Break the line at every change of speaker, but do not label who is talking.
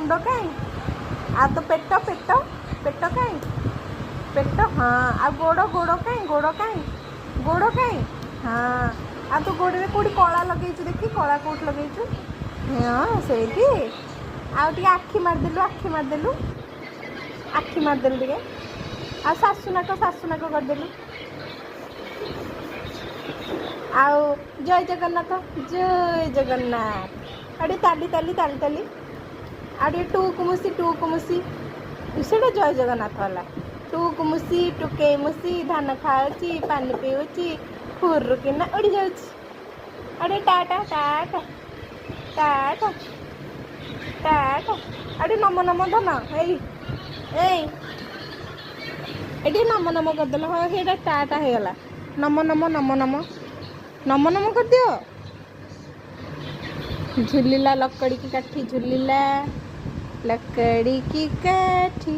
मुंड कहीं आ तो पेट पेट पेट कहीं पेट हाँ आ गोड़ गोड़ कहीं गोड़ कहीं हाँ आ तू गोड़ में कौटी कला लगे देखी कला कौट लगे हाँ से आखि मारदेलु आखि मारदेलु टे आ सासुनाक करदेलु आओ जय जगन्नाथ अरे ताली ताली ताली ताली अरे टू कुमुसी से जय जगन्नाथ वाला टू कुमुसी टुके मुसी धान खाऊची पानी पीऊची फुर्रु किना उड़ी जाऊची अरे टाटा टाटा टाटा टाटा अरे नम नम धन एटी नम नम करदेल हाँ ये टाटा हो गला नम नम नम नम नम नम कर दियो झुलिला लकड़ी की काठी झुलिला लकड़ी की काठी